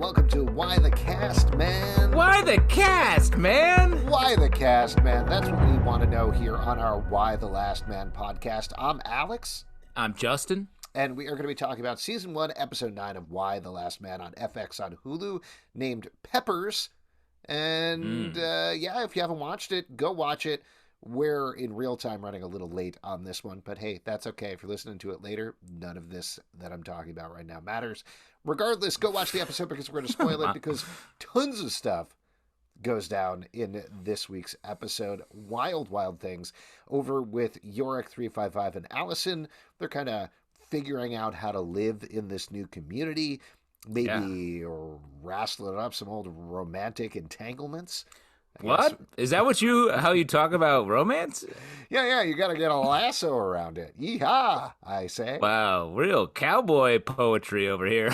welcome to Why the Cast, Man? Why the Cast, Man? Why the Cast, Man? That's what we want to know here on our Why the Last Man podcast. I'm Alex. I'm Justin. And we are going to be talking about Season 1, Episode 9 of Why the Last Man on FX on Hulu, named Peppers. And, if you haven't watched it, go watch it. We're in real time running a little late on this one, but hey, that's okay. If you're listening to it later, none of this that I'm talking about right now matters. Regardless, go watch the episode because we're going to spoil it because tons of stuff goes down in this week's episode. Wild, wild things over with Yorick 355 and Allison. They're kind of figuring out how to live in this new community, maybe wrestling up some old romantic entanglements. What? Is that how you talk about romance? Yeah, you gotta get a lasso around it. Yeehaw, I say. Wow, real cowboy poetry over here.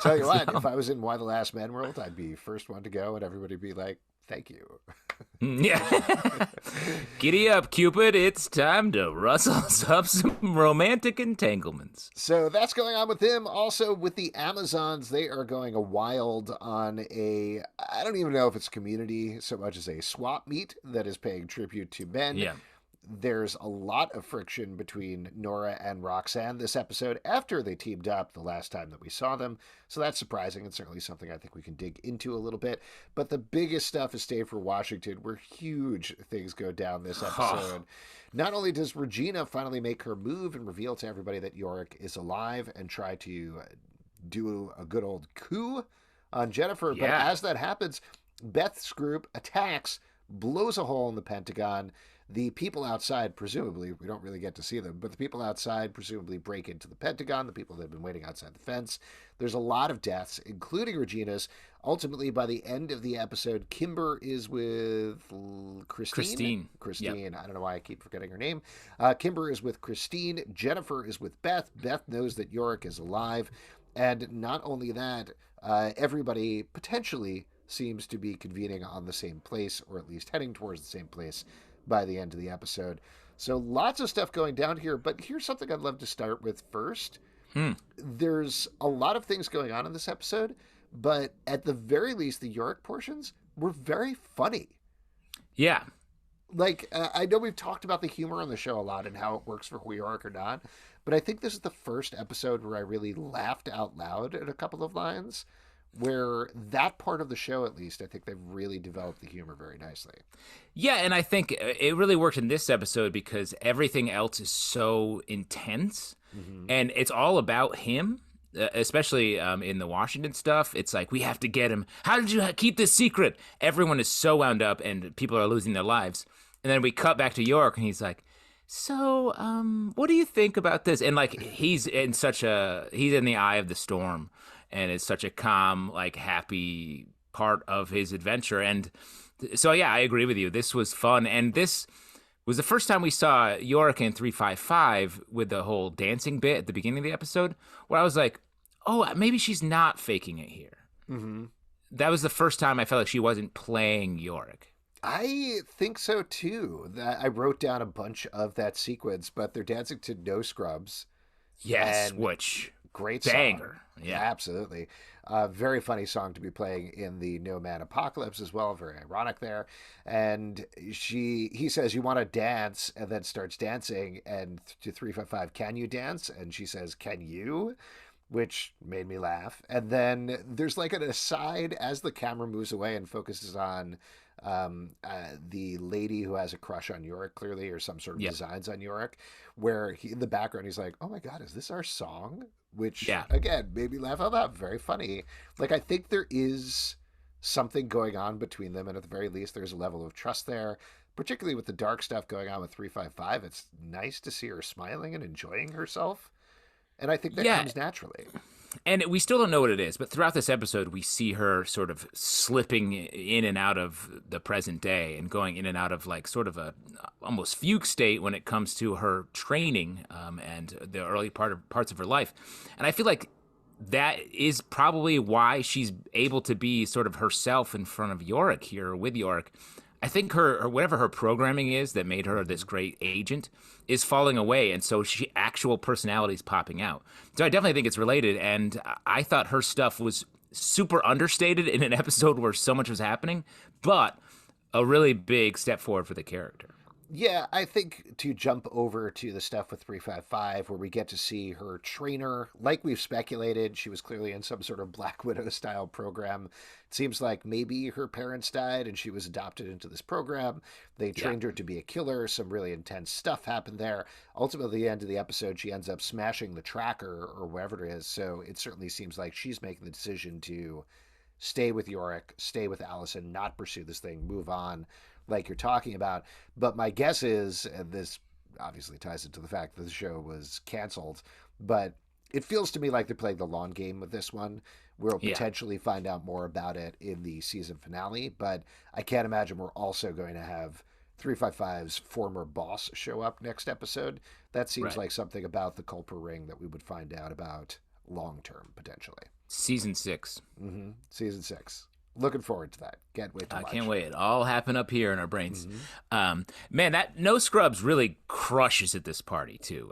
Tell you what, if I was in Why the Last Man world, I'd be first one to go and everybody would be like, thank you. Yeah. Giddy up, Cupid. It's time to rustle up some romantic entanglements. So that's going on with them. Also with the Amazons, they are going wild on I don't even know if it's community so much as a swap meet that is paying tribute to men. Yeah. There's a lot of friction between Nora and Roxanne this episode after they teamed up the last time that we saw them. So that's surprising and certainly something I think we can dig into a little bit. But the biggest stuff is Stay for Washington, where huge things go down this episode. Not only does Regina finally make her move and reveal to everybody that Yorick is alive and try to do a good old coup on Jennifer, but as that happens, Beth's group attacks, blows a hole in the Pentagon. The people outside, presumably, we don't really get to see them, but the people outside presumably break into the Pentagon, the people that have been waiting outside the fence. There's a lot of deaths, including Regina's. Ultimately, by the end of the episode, Kimber is with Christine. Yep. I don't know why I keep forgetting her name. Kimber is with Christine. Jennifer is with Beth. Beth knows that Yorick is alive. And not only that, everybody potentially seems to be convening on the same place, or at least heading towards the same place by the end of the episode. So lots of stuff going down here, but here's something I'd love to start with first. There's a lot of things going on in this episode, but at the very least, the Yorick portions were very funny. Yeah. Like, I know we've talked about the humor on the show a lot and how it works for Yorick or not, but I think this is the first episode where I really laughed out loud at a couple of lines, where that part of the show, at least, I think they've really developed the humor very nicely. Yeah, and I think it really worked in this episode because everything else is so intense, and it's all about him, especially in the Washington stuff. It's like, we have to get him. How did you keep this secret? Everyone is so wound up, and people are losing their lives. And then we cut back to York, and he's like, so, what do you think about this? And, like, he's in the eye of the storm. And it's such a calm, like, happy part of his adventure. And so, yeah, I agree with you. This was fun. And this was the first time we saw Yorick and 355 with the whole dancing bit at the beginning of the episode, where I was like, oh, maybe she's not faking it here. Mm-hmm. That was the first time I felt like she wasn't playing Yorick. I think so, too. I wrote down a bunch of that sequence, but they're dancing to No Scrubs. Yes, which... Great banger. Song. Yeah, absolutely. Very funny song to be playing in the No Man Apocalypse as well. Very ironic there. And he says, you want to dance, and then starts dancing. And to 355, can you dance? And she says, can you? Which made me laugh. And then there's like an aside as the camera moves away and focuses on the lady who has a crush on Yorick, clearly, or some sort of designs on Yorick, where in the background he's like, oh my God, is this our song? Which, again, made me laugh out loud. Very funny. Like, I think there is something going on between them, and at the very least, there's a level of trust there, particularly with the dark stuff going on with 355. It's nice to see her smiling and enjoying herself, and I think that comes naturally. And we still don't know what it is, but throughout this episode, we see her sort of slipping in and out of the present day and going in and out of like sort of a almost fugue state when it comes to her training and the early parts of her life. And I feel like that is probably why she's able to be sort of herself in front of Yorick here, with Yorick. I think her whatever her programming is that made her this great agent is falling away, and so actual personality is popping out. So I definitely think it's related, and I thought her stuff was super understated in an episode where so much was happening, but a really big step forward for the character. Yeah, I think to jump over to the stuff with 355, where we get to see her trainer, like we've speculated, she was clearly in some sort of Black Widow style program. It seems like maybe her parents died and she was adopted into this program. They trained her to be a killer. Some really intense stuff happened there. Ultimately, at the end of the episode, she ends up smashing the tracker or whatever it is. So it certainly seems like she's making the decision to stay with Yorick, stay with Allison, not pursue this thing, move on, like you're talking about. But my guess is, and this obviously ties into the fact that the show was canceled, but it feels to me like they're playing the long game with this one. We'll potentially find out more about it in the season finale, but I can't imagine we're also going to have 355's former boss show up next episode. That seems like something about the Culper ring that we would find out about long term, potentially. Season 6. Mm-hmm. Season 6. Looking forward to that. Can't wait to watch. I can't wait. It all happen up here in our brains. Man, that No Scrubs really crushes at this party, too.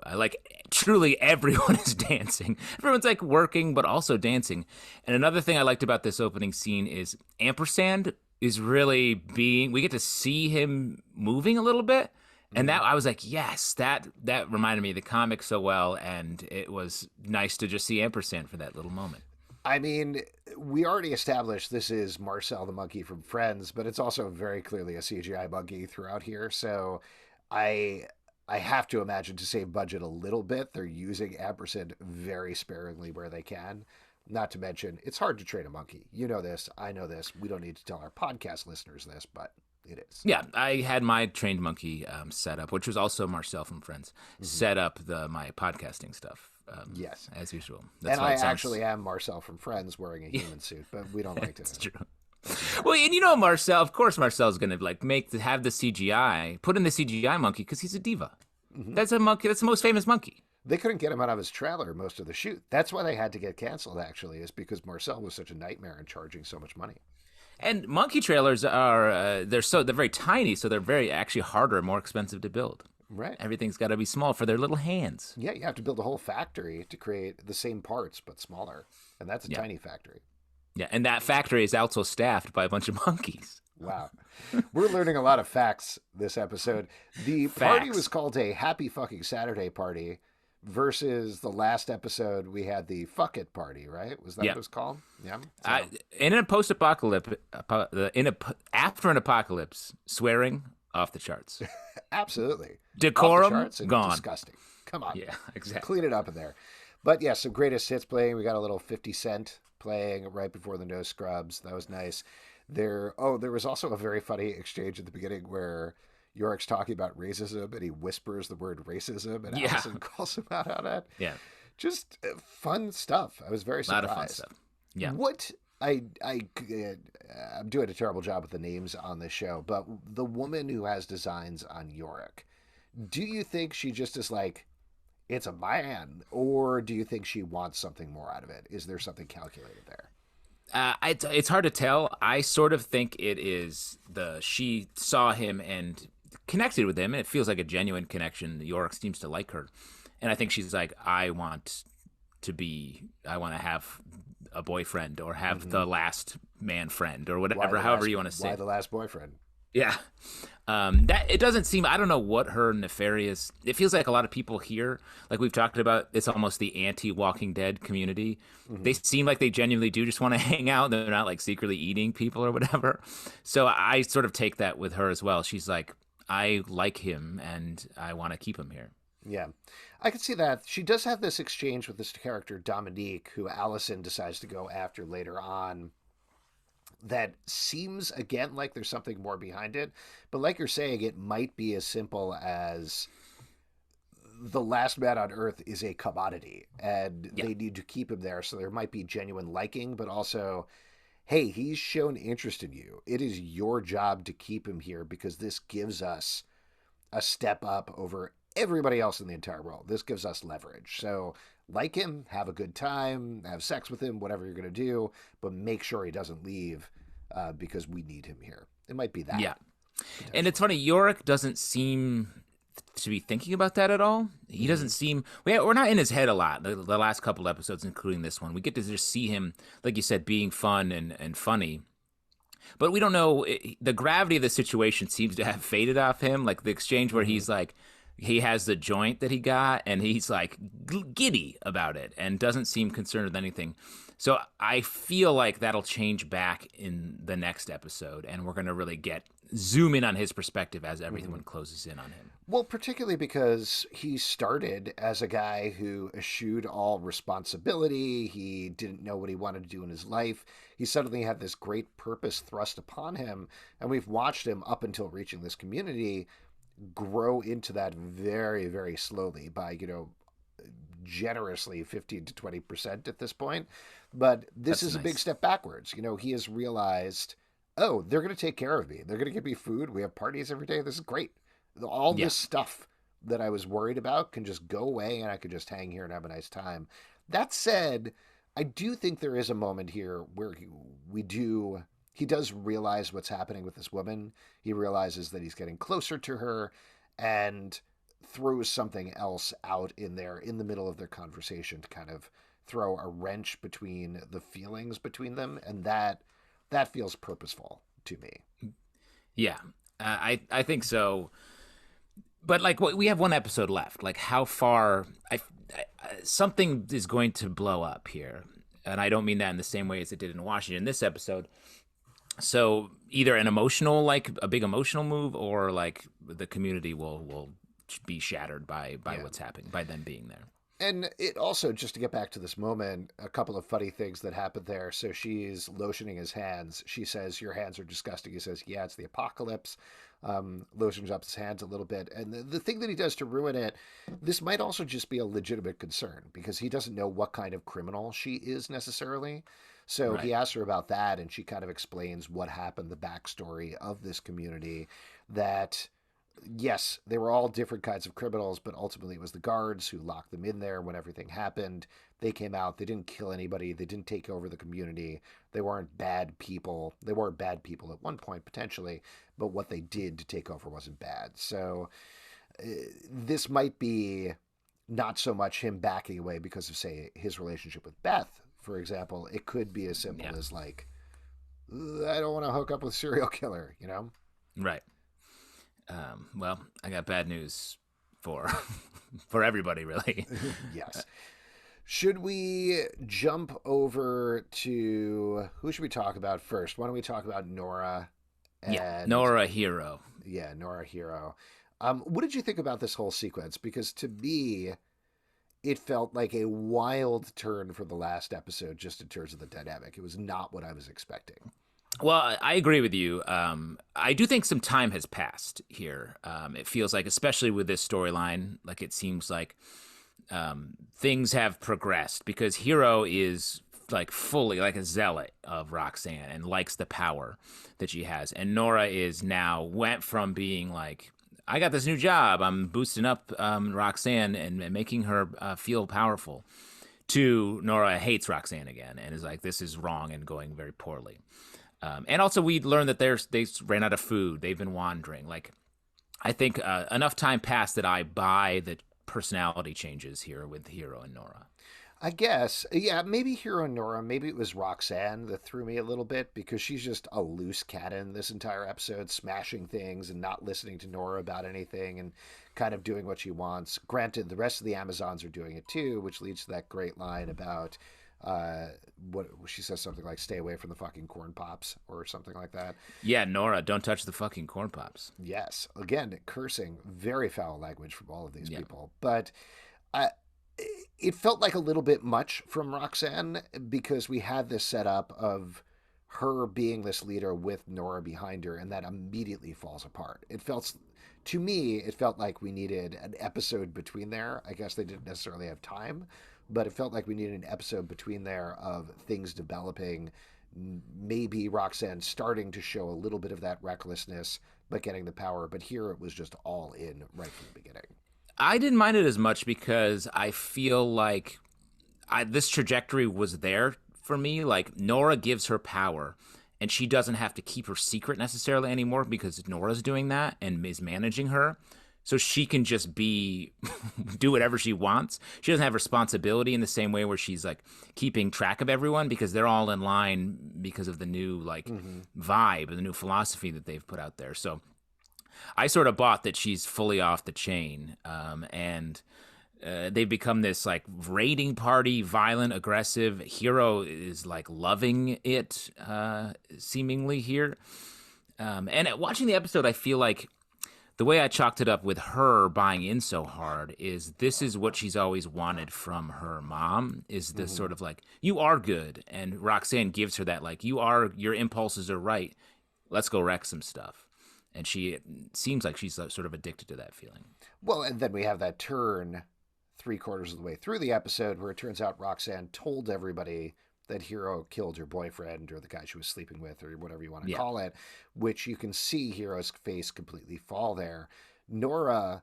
Truly everyone is dancing. Everyone's like working, but also dancing. And another thing I liked about this opening scene is Ampersand is really we get to see him moving a little bit. And that I was like, yes, that reminded me of the comic so well. And it was nice to just see Ampersand for that little moment. I mean, we already established this is Marcel the monkey from Friends, but it's also very clearly a CGI monkey throughout here. So I have to imagine, to save budget a little bit, they're using Ampersand very sparingly where they can. Not to mention, it's hard to train a monkey. You know this. I know this. We don't need to tell our podcast listeners this, but it is. Yeah, I had my trained monkey set up, which was also Marcel from Friends, set up my podcasting stuff. Yes, as usual. That's and I actually am Marcel from Friends wearing a human suit, but we don't like to. It's true. Well, and Marcel. Of course, Marcel's going to have the CGI, put in the CGI monkey because he's a diva. That's a monkey. That's the most famous monkey. They couldn't get him out of his trailer most of the shoot. That's why they had to get canceled. Actually, is because Marcel was such a nightmare and charging so much money. And monkey trailers are they're very tiny, so they're very actually harder and more expensive to build. Right. Everything's got to be small for their little hands. Yeah, you have to build a whole factory to create the same parts, but smaller. And that's a tiny factory. Yeah, and that factory is also staffed by a bunch of monkeys. Wow. We're learning a lot of facts this episode. The party was called a Happy Fucking Saturday Party versus the last episode we had the Fuck It Party, right? Was that what it was called? Yeah. So. In a post-apocalypse, after an apocalypse, swearing off the charts. Absolutely. Decorum gone. Disgusting. Come on. Yeah, exactly. Clean it up in there. But yeah, some greatest hits playing. We got a little 50 Cent playing right before the No Scrubs. That was nice. There was also a very funny exchange at the beginning where Yorick's talking about racism and he whispers the word racism and Allison calls him out on it. Yeah. Just fun stuff. I was very surprised. A lot of fun stuff. Yeah. I'm doing a terrible job with the names on this show, but the woman who has designs on Yorick, do you think she just is like, it's a man, or do you think she wants something more out of it? Is there something calculated there? It's hard to tell. I sort of think it is she saw him and connected with him, and it feels like a genuine connection. Yorick seems to like her, and I think she's like, I want to have a boyfriend or have the last man friend or whatever, however you want to say. Why the last boyfriend? Yeah. That it doesn't seem, I don't know what her nefarious, it feels like a lot of people here, like we've talked about, it's almost the anti-Walking Dead community. They seem like they genuinely do just want to hang out. They're not like secretly eating people or whatever. So I sort of take that with her as well. She's like, I like him and I want to keep him here. Yeah, I can see that. She does have this exchange with this character, Dominique, who Allison decides to go after later on. That seems, again, like there's something more behind it. But like you're saying, it might be as simple as the last man on Earth is a commodity, and they need to keep him there. So there might be genuine liking, but also, hey, he's shown interest in you. It is your job to keep him here because this gives us a step up over everybody else in the entire world. This gives us leverage. So like him, have a good time, have sex with him, whatever you're going to do, but make sure he doesn't leave because we need him here. It might be that. Yeah. And it's funny, Yorick doesn't seem to be thinking about that at all. He doesn't seem. We're not in his head a lot. The last couple episodes, including this one, we get to just see him, like you said, being fun and funny. But we don't know. The gravity of the situation seems to have faded off him. Like the exchange where he's like, he has the joint that he got, and he's like giddy about it and doesn't seem concerned with anything. So I feel like that'll change back in the next episode, and we're going to really zoom in on his perspective as everyone closes in on him. Well, particularly because he started as a guy who eschewed all responsibility. He didn't know what he wanted to do in his life. He suddenly had this great purpose thrust upon him, and we've watched him up until reaching this community grow into that very, very slowly by, generously 15 to 20% at this point. But this is a big step backwards. He has realized, oh, they're going to take care of me. They're going to give me food. We have parties every day. This is great. All this stuff that I was worried about can just go away, and I could just hang here and have a nice time. That said, I do think there is a moment here where he does realize what's happening with this woman. He realizes that he's getting closer to her and throws something else out in the middle of their conversation to kind of throw a wrench between the feelings between them. And that feels purposeful to me. Yeah, I think so. But like, we have one episode left. Like, how far something is going to blow up here. And I don't mean that in the same way as it did in Washington this episode. So either a big emotional move, or like the community will be shattered by what's happening, by them being there. And it also, just to get back to this moment, a couple of funny things that happened there. So she's lotioning his hands. She says, "Your hands are disgusting." He says, "Yeah, it's the apocalypse." Lotions up his hands a little bit. And the thing that he does to ruin it, this might also just be a legitimate concern because he doesn't know what kind of criminal she is necessarily. So he asks her about that, and she kind of explains what happened, the backstory of this community, that yes, they were all different kinds of criminals, but ultimately it was the guards who locked them in there when everything happened. They came out, they didn't kill anybody, they didn't take over the community. They weren't bad people. They were bad people at one point, potentially, but what they did to take over wasn't bad. So this might be not so much him backing away because of, say, his relationship with Beth, for example. It could be as simple as like, I don't want to hook up with a serial killer, Right. Well, I got bad news for everybody, really. Yes. Should we jump over to, who should we talk about first? Why don't we talk about Nora? Nora Hero. Yeah, Nora Hero. What did you think about this whole sequence? Because to me, it felt like a wild turn from the last episode just in terms of the dynamic. It was not what I was expecting. Well, I agree with you. I do think some time has passed here. It feels like, especially with this storyline, like it seems like things have progressed because Hero is like fully like a zealot of Roxanne and likes the power that she has. And Nora went from being like, I got this new job, I'm boosting up Roxanne and making her feel powerful, to Nora hates Roxanne again and is like, this is wrong and going very poorly. And also we learned that they ran out of food. They've been wandering. Like, I think enough time passed that I buy the personality changes here with Hero and Nora. I guess, yeah, maybe Hero and Nora, maybe it was Roxanne that threw me a little bit because she's just a loose cannon this entire episode, smashing things and not listening to Nora about anything and kind of doing what she wants. Granted, the rest of the Amazons are doing it too, which leads to that great line about what she says, something like, "Stay away from the fucking corn pops," or something like that. Yeah, Nora, don't touch the fucking corn pops. Yes, again, cursing, very foul language from all of these people. But it felt like a little bit much from Roxanne because we had this setup of her being this leader with Nora behind her, and that immediately falls apart. To me, it felt like we needed an episode between there. I guess they didn't necessarily have time, but it felt like we needed an episode between there of things developing, maybe Roxanne starting to show a little bit of that recklessness, but getting the power. But here it was just all in right from the beginning. I didn't mind it as much because I feel like this trajectory was there for me. Like, Nora gives her power, and she doesn't have to keep her secret necessarily anymore because Nora's doing that and is managing her. so she can just be do whatever she wants. She doesn't have responsibility in the same way where she's like keeping track of everyone because they're all in line because of the new like vibe and the new philosophy that they've put out there. So I sort of bought that she's fully off the chain, and they've become this like raiding party, violent, aggressive. Hero is like loving it, seemingly here. And watching the episode, I feel like the way I chalked it up with her buying in so hard is this is what she's always wanted from her mom, is this sort of like, you are good. And Roxanne gives her that, like, your impulses are right. Let's go wreck some stuff. And she seems like she's sort of addicted to that feeling. Well, and then we have that turn 3/4 of the way through the episode where it turns out Roxanne told everybody that Hero killed her boyfriend or the guy she was sleeping with or whatever you want to call it, which you can see Hero's face completely fall there. Nora,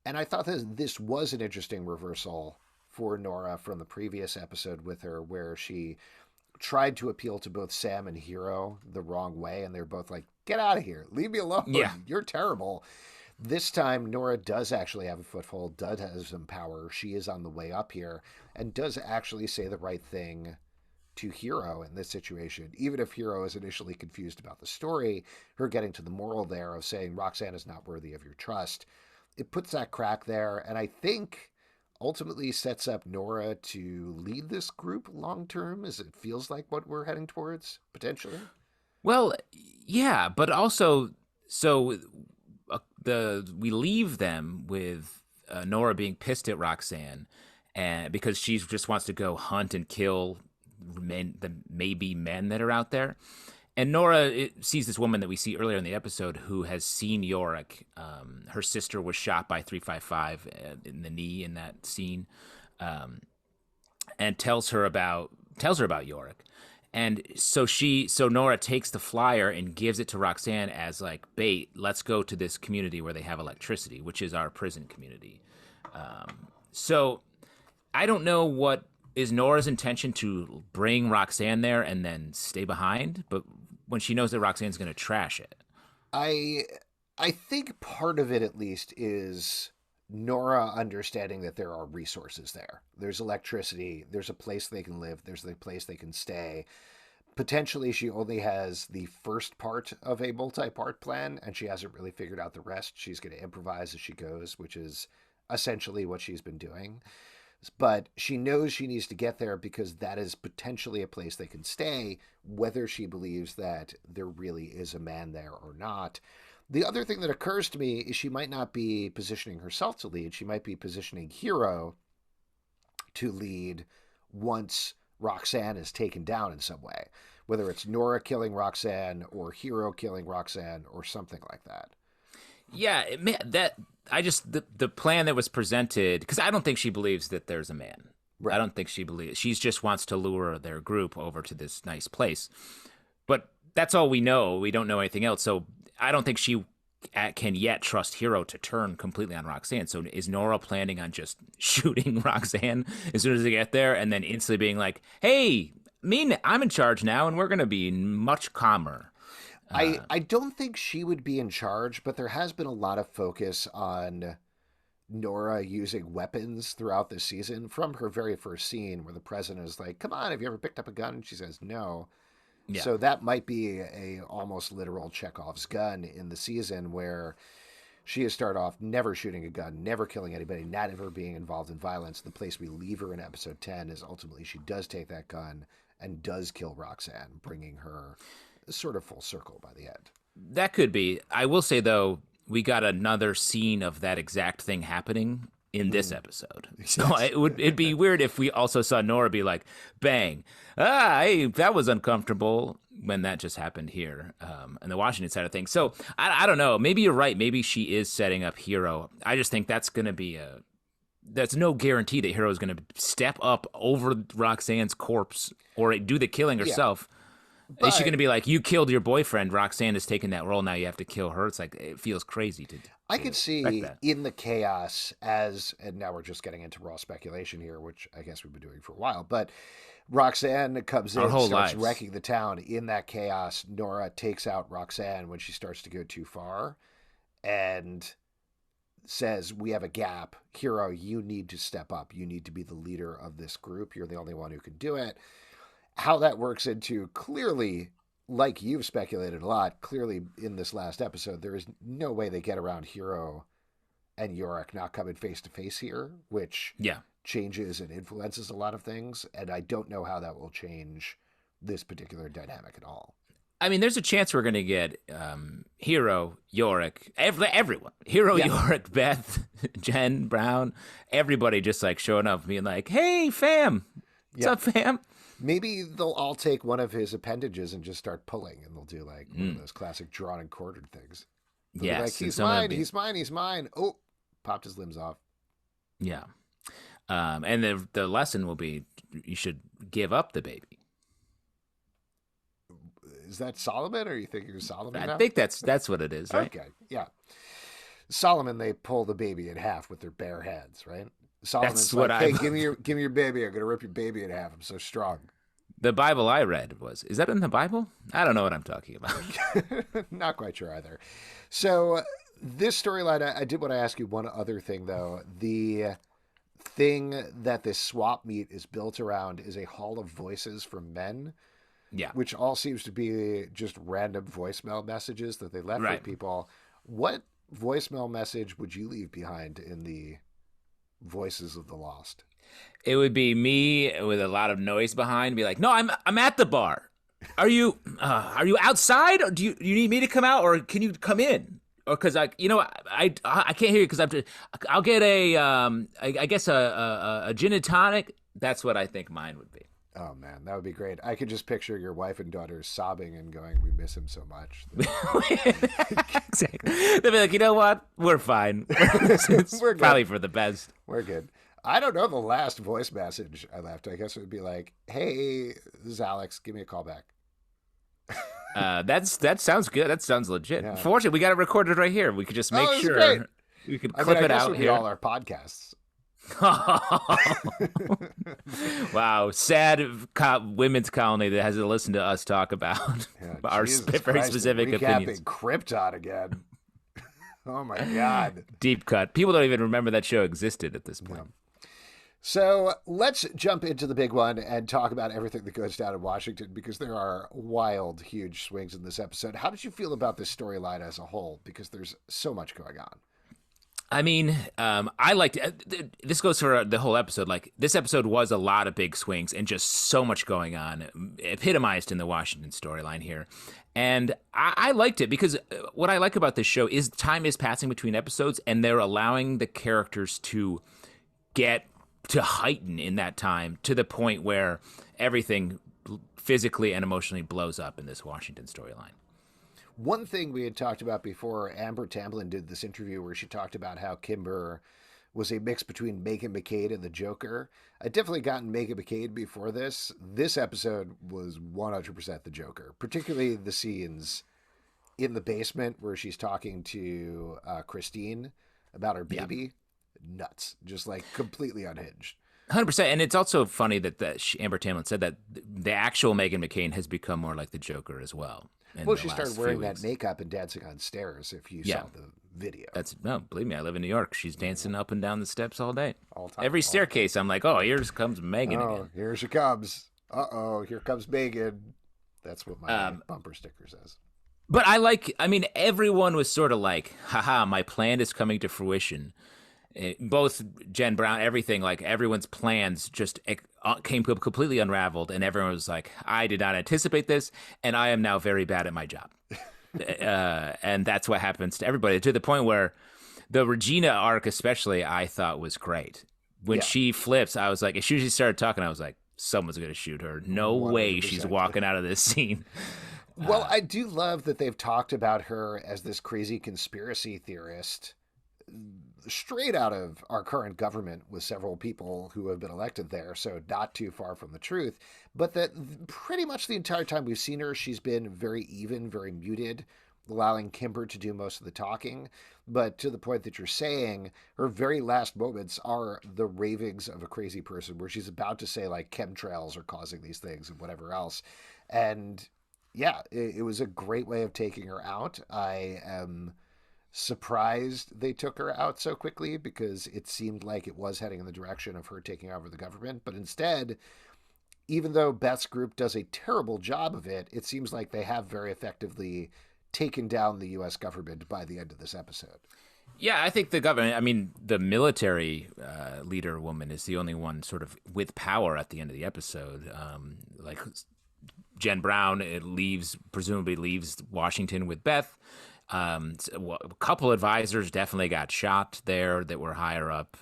and I thought this was an interesting reversal for Nora from the previous episode with her where she tried to appeal to both Sam and Hero the wrong way, and they're both like, get out of here, leave me alone, you're terrible. This time, Nora does actually have a foothold, does have some power. She is on the way up here and does actually say the right thing to Hero in this situation. Even if Hero is initially confused about the story, her getting to the moral there of saying Roxanne is not worthy of your trust, it puts that crack there, and I think ultimately sets up Nora to lead this group long term, as it feels like what we're heading towards, potentially. Well, yeah, but also, so we leave them with Nora being pissed at Roxanne, and because she just wants to go hunt and kill the maybe men that are out there. And Nora sees this woman that we see earlier in the episode who has seen Yorick. Her sister was shot by 355 in the knee in that scene, and tells her about Yorick. And so Nora takes the flyer and gives it to Roxanne as like bait. Let's go to this community where they have electricity, which is our prison community. So I don't know what is Nora's intention to bring Roxanne there and then stay behind, but when she knows that Roxanne's going to trash it. I think part of it at least is Nora understanding that there are resources there. There's electricity, there's a place they can live, there's a place they can stay. Potentially she only has the first part of a multi-part plan and she hasn't really figured out the rest. She's going to improvise as she goes, which is essentially what she's been doing. But she knows she needs to get there because that is potentially a place they can stay, whether she believes that there really is a man there or not. The other thing that occurs to me is she might not be positioning herself to lead. She might be positioning Hero to lead once Roxanne is taken down in some way, whether it's Nora killing Roxanne or Hero killing Roxanne or something like that. Yeah, the plan that was presented, because I don't think she believes that there's a man. Right. I don't think she believes. She just wants to lure their group over to this nice place. But that's all we know. We don't know anything else. So I don't think she can yet trust Hero to turn completely on Roxanne. So is Nora planning on just shooting Roxanne as soon as they get there and then instantly being like, hey, I'm in charge now and we're going to be much calmer? I don't think she would be in charge, but there has been a lot of focus on Nora using weapons throughout this season from her very first scene where the president is like, come on, have you ever picked up a gun? And she says, no. Yeah. So that might be a almost literal Chekhov's gun in the season where she has started off never shooting a gun, never killing anybody, not ever being involved in violence. The place we leave her in episode 10 is ultimately she does take that gun and does kill Roxanne, bringing her sort of full circle by the end. That could be. I will say, though, we got another scene of that exact thing happening in this episode. So it'd be weird if we also saw Nora be like, bang, hey, that was uncomfortable, when that just happened here, on the Washington side of things. So I don't know. Maybe you're right. Maybe she is setting up Hero. I just think that's going to be that's no guarantee that Hero is going to step up over Roxanne's corpse or do the killing herself. But is she going to be like, you killed your boyfriend, Roxanne has taken that role, now you have to kill her? It's like, it feels crazy to I could see in the chaos and now we're just getting into raw speculation here, which I guess we've been doing for a while, but Roxanne comes in, starts wrecking the town. In that chaos, Nora takes out Roxanne when she starts to go too far, and says, we have a gap. Hero, you need to step up. You need to be the leader of this group. You're the only one who can do it. How that works into, clearly, like you've speculated a lot, clearly in this last episode, there is no way they get around Hero and Yorick not coming face to face here, which changes and influences a lot of things. And I don't know how that will change this particular dynamic at all. I mean, there's a chance we're going to get Hero, Yorick, everyone. Hero, Yorick, Beth, Jen, Brown, everybody just like showing up being like, hey, fam. What's up, fam? Maybe they'll all take one of his appendages and just start pulling, and they'll do like one of those classic drawn and quartered things. They'll be like, he's mine, he's mine, he's mine. Oh, popped his limbs off. Yeah. And the lesson will be you should give up the baby. Is that Solomon, or are you thinking of Solomon now? I think that's what it is, right? Okay, yeah. Solomon, they pull the baby in half with their bare hands, right? Solomon's like, hey, give me your baby. I'm going to rip your baby in half. I'm so strong. The Bible I read is that in the Bible? I don't know what I'm talking about. Not quite sure either. So this storyline, I did want to ask you one other thing, though. The thing that this swap meet is built around is a hall of voices from men. Yeah. Which all seems to be just random voicemail messages that they left with people. What voicemail message would you leave behind in the Voices of the Lost? It would be me with a lot of noise behind. Be like, no, I'm at the bar. Are you outside? Or do you need me to come out, or can you come in? Or because I can't hear you because I'll get I guess a gin and tonic. That's what I think mine would be. Oh man, that would be great. I could just picture your wife and daughters sobbing and going, "We miss him so much." Exactly. They'll be like, "You know what? We're fine. We're probably for the best. We're good." I don't know the last voice message I left. I guess it would be like, "Hey, this is Alex. Give me a call back." That sounds good. That sounds legit. Yeah. Fortunately, we got it recorded right here. We could just make sure great. We could clip it out here. All our podcasts. Wow, sad women's colony that has to listen to us talk about our very specific opinions. Krypton again. Oh my God. Deep cut. People don't even remember that show existed at this point. Yeah. So let's jump into the big one and talk about everything that goes down in Washington, because there are wild, huge swings in this episode. How did you feel about this storyline as a whole? Because there's so much going on. I mean, I liked it. This goes for the whole episode. Like, this episode was a lot of big swings and just so much going on, epitomized in the Washington storyline here. And I liked it because what I like about this show is time is passing between episodes, and they're allowing the characters to get to heighten in that time to the point where everything physically and emotionally blows up in this Washington storyline. One thing we had talked about before, Amber Tamblyn did this interview where she talked about how Kimber was a mix between Megan McCain and the Joker. I'd definitely gotten Megan McCain before this. This episode was 100% the Joker, particularly the scenes in the basement where she's talking to Christine about her baby. Yeah. Nuts. Just like completely unhinged. 100%. And it's also funny that Amber Tamblyn said that the actual Megan McCain has become more like the Joker as well. Well, she started wearing that makeup and dancing on stairs, if you saw the video. No, believe me, I live in New York. She's dancing up and down the steps all day. All time. Every staircase, I'm like, oh, here comes Megan again. Here she comes. Uh-oh, here comes Megan. That's what my bumper sticker says. But everyone was sort of like, haha, my plan is coming to fruition. Both Jen Brown, everything, like everyone's plans just came completely unraveled, and everyone was like, I did not anticipate this, and I am now very bad at my job. And that's what happens to everybody, to the point where the Regina arc especially I thought was great. When she flips, I was like, as soon as she started talking, I was like, someone's going to shoot her. No 100%. Way she's walking out of this scene. Well, I do love that they've talked about her as this crazy conspiracy theorist straight out of our current government, with several people who have been elected there, so not too far from the truth. But that pretty much the entire time we've seen her, she's been very even, very muted, allowing Kimber to do most of the talking. But to the point that you're saying, her very last moments are the ravings of a crazy person, where she's about to say like chemtrails are causing these things and whatever else. And yeah, it was a great way of taking her out. I am surprised they took her out so quickly because it seemed like it was heading in the direction of her taking over the government. But instead, even though Beth's group does a terrible job of it, it seems like they have very effectively taken down the U.S. government by the end of this episode. Yeah, I think the government, I mean, the military leader woman is the only one sort of with power at the end of the episode. Like Jen Brown presumably leaves Washington with Beth. A couple advisors definitely got shot there that were higher up.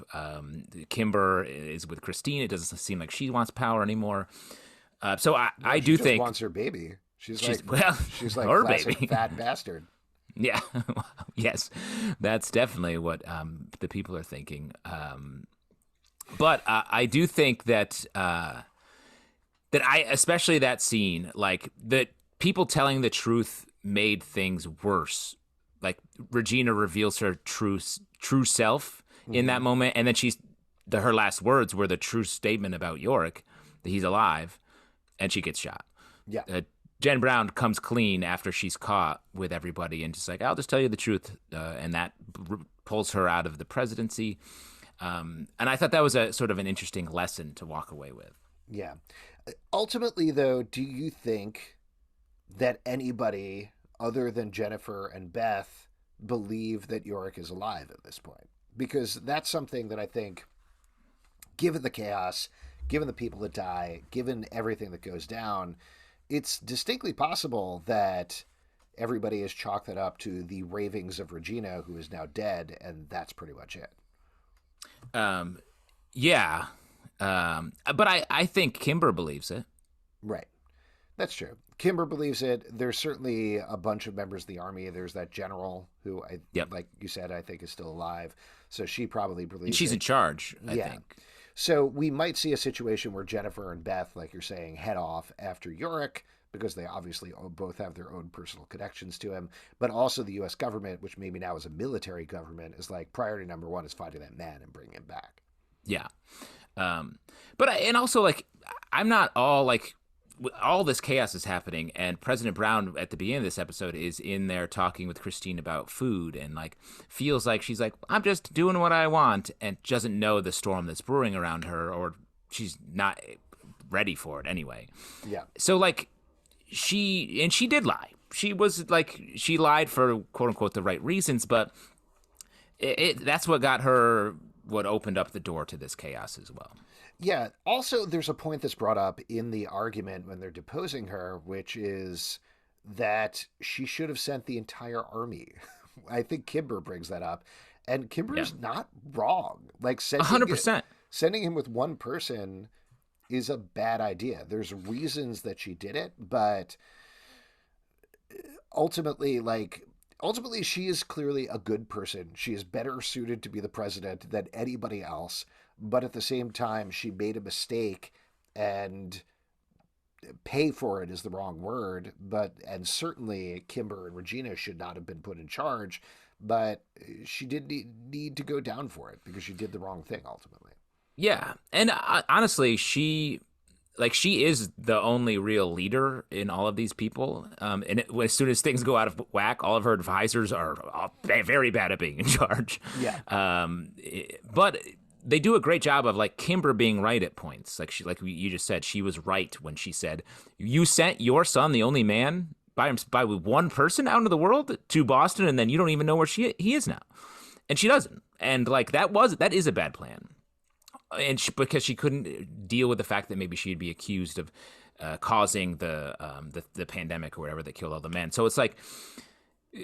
Kimber is with Christine. It doesn't seem like she wants power anymore. So I do think wants her baby. She's like her classic baby. fat bastard. Yeah, yes, that's definitely what the people are thinking. But I do think that especially that scene, like that people telling the truth made things worse. Like Regina reveals her true self in that moment, and then her last words were the true statement about Yorick, that he's alive, and she gets shot. Yeah. Jen Brown comes clean after she's caught with everybody and just like, I'll just tell you the truth. And that pulls her out of the presidency. And I thought that was a sort of an interesting lesson to walk away with. Yeah. Ultimately, though, do you think that anybody other than Jennifer and Beth believe that Yorick is alive at this point? Because that's something that I think, given the chaos, given the people that die, given everything that goes down, it's distinctly possible that everybody has chalked it up to the ravings of Regina, who is now dead, and that's pretty much it. Yeah. But I think Kimber believes it. Right. That's true. Kimber believes it. There's certainly a bunch of members of the army. There's that general who, like you said, I think is still alive. So she probably believes and she's in charge, I think. So we might see a situation where Jennifer and Beth, like you're saying, head off after Yorick, because they obviously both have their own personal connections to him. But also the U.S. government, which maybe now is a military government, is like priority number one is finding that man and bringing him back. Yeah. And also, like, I'm not all, like, all this chaos is happening, and President Brown at the beginning of this episode is in there talking with Christine about food, and like feels like she's like, I'm just doing what I want, and doesn't know the storm that's brewing around her, or she's not ready for it anyway. Yeah. So like she did lie. She was like, she lied for quote unquote the right reasons, but that's what got her, what opened up the door to this chaos as well. Yeah. Also, there's a point that's brought up in the argument when they're deposing her, which is that she should have sent the entire army. I think Kimber brings that up. And Kimber is not wrong. Like 100%. Sending him with one person is a bad idea. There's reasons that she did it, but ultimately, she is clearly a good person. She is better suited to be the president than anybody else. But at the same time, she made a mistake, and pay for it is the wrong word. And certainly Kimber and Regina should not have been put in charge, but she did need to go down for it because she did the wrong thing ultimately. Yeah. And honestly, she is the only real leader in all of these people. As soon as things go out of whack, all of her advisors are very bad at being in charge. Yeah. But they do a great job of like Kimber being right at points. Like you just said, she was right when she said, you sent your son, the only man, by one person out into the world to Boston, and then you don't even know where he is now. And she doesn't. And like that is a bad plan. And because she couldn't deal with the fact that maybe she'd be accused of causing the pandemic or whatever that killed all the men. So it's like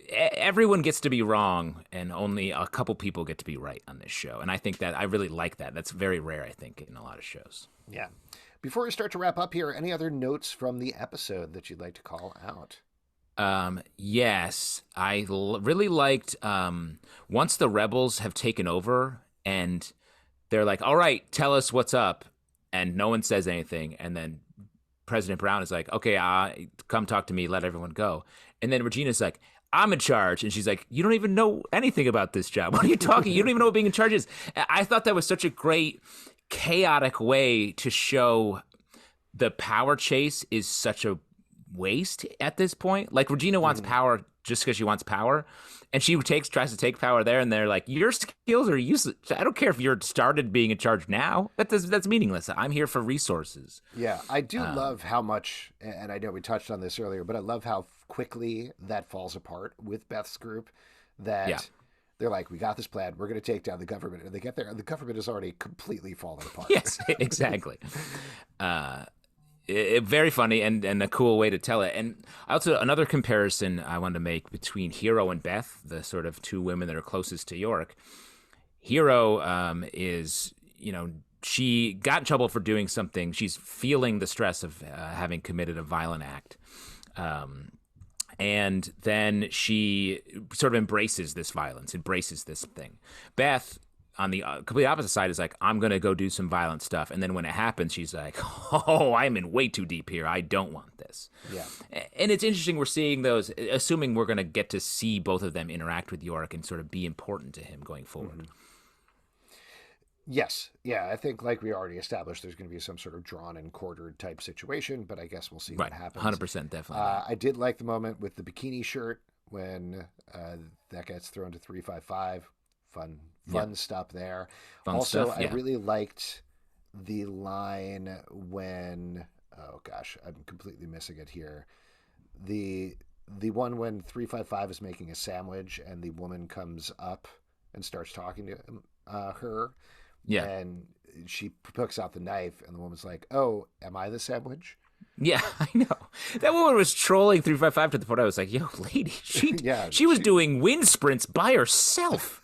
everyone gets to be wrong, and only a couple people get to be right on this show. And I think that I really like that. That's very rare, I think, in a lot of shows. Yeah. Before we start to wrap up here, any other notes from the episode that you'd like to call out? Yes, I really liked once the rebels have taken over and they're like, all right, tell us what's up. And no one says anything. And then President Brown is like, okay, come talk to me. Let everyone go. And then Regina's like, I'm in charge. And she's like, you don't even know anything about this job. What are you talking? You don't even know what being in charge is. I thought that was such a great, chaotic way to show the power chase is such a waste at this point. Like Regina wants power just because she wants power. And she tries to take power there, and they're like, your skills are useless. I don't care if you're started being in charge now. That's meaningless. I'm here for resources. Yeah, I do love how much, and I know we touched on this earlier, but I love how quickly that falls apart with Beth's group. That they're like, we got this plan. We're going to take down the government. And they get there, and the government is already completely falling apart. Yes, exactly. Very funny and a cool way to tell it. And also another comparison I wanted to make between Hero and Beth, the sort of two women that are closest to Yorick. Hero is, she got in trouble for doing something. She's feeling the stress of having committed a violent act. And then she sort of embraces this violence, embraces this thing. Beth, on the complete opposite side, is like, I'm going to go do some violent stuff. And then when it happens, she's like, oh, I'm in way too deep here. I don't want this. Yeah. And it's interesting we're seeing those, assuming we're going to get to see both of them interact with Yorick and sort of be important to him going forward. Mm-hmm. Yes. Yeah, I think like we already established, there's going to be some sort of drawn and quartered type situation, but I guess we'll see what happens. 100% definitely. I did like the moment with the bikini shirt when that gets thrown to 355. Fun stuff there. I really liked the line when, oh gosh, I'm completely missing it here. The one when 355 is making a sandwich and the woman comes up and starts talking to her. Yeah. And she pokes out the knife and the woman's like, oh, am I the sandwich? Yeah, I know. That woman was trolling 355 to the point I was like, yo, lady, she was doing wind sprints by herself.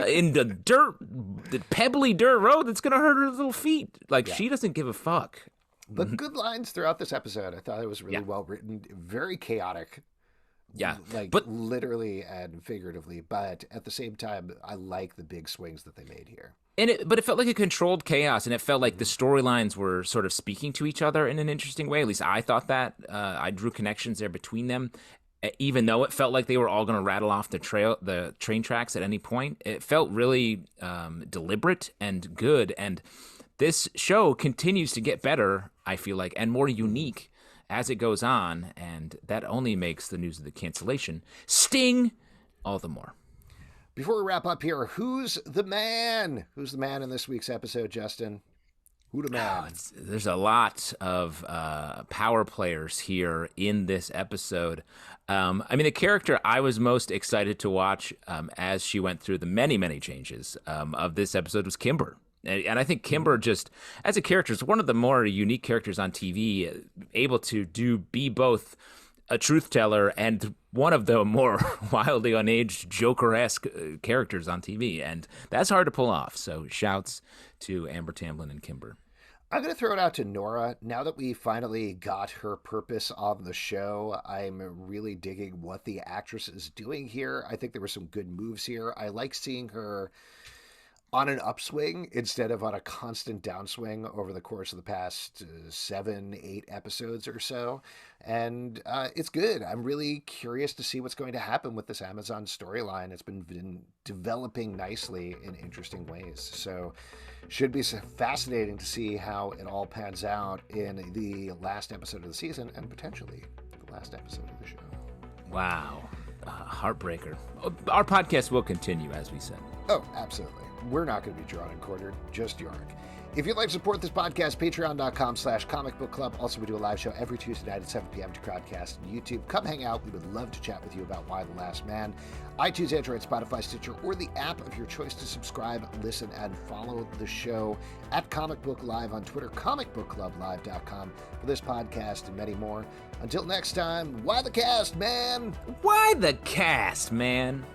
In the pebbly dirt road that's going to hurt her little feet. She doesn't give a fuck. But good lines throughout this episode. I thought it was really well written, very chaotic. Yeah. But literally and figuratively. But at the same time, I like the big swings that they made here. But it felt like a controlled chaos, and it felt like the storylines were sort of speaking to each other in an interesting way. At least I thought that. I drew connections there between them. Even though it felt like they were all going to rattle off the train tracks at any point, it felt really deliberate and good. And this show continues to get better, I feel like, and more unique as it goes on. And that only makes the news of the cancellation sting all the more. Before we wrap up here, who's the man? Who's the man in this week's episode, Justin? Who the man? There's a lot of power players here in this episode. The character I was most excited to watch as she went through the many, many changes of this episode was Kimber. And I think Kimber just, as a character, is one of the more unique characters on TV, able to be both a truth teller and one of the more wildly unaged Joker-esque characters on TV. And that's hard to pull off. So shouts to Amber Tamblyn and Kimber. I'm going to throw it out to Nora. Now that we finally got her purpose on the show, I'm really digging what the actress is doing here. I think there were some good moves here. I like seeing her on an upswing instead of on a constant downswing over the course of the past 7-8 episodes or so. And it's good. I'm really curious to see what's going to happen with this Amazon storyline. It's been developing nicely in interesting ways. So should be fascinating to see how it all pans out in the last episode of the season and potentially the last episode of the show. Wow. Heartbreaker. Our podcast will continue, as we said. Oh, absolutely. We're not going to be drawn and quartered, just Yorick. If you'd like to support this podcast, patreon.com/Comic Book Club. Also, we do a live show every Tuesday night at 7 p.m. to Crowdcast and YouTube. Come hang out. We would love to chat with you about Why the Last Man. iTunes, Android, Spotify, Stitcher, or the app of your choice to subscribe, listen, and follow the show at Comic Book Live on Twitter, comicbookclublive.com for this podcast and many more. Until next time, why the cast, man? Why the cast, man?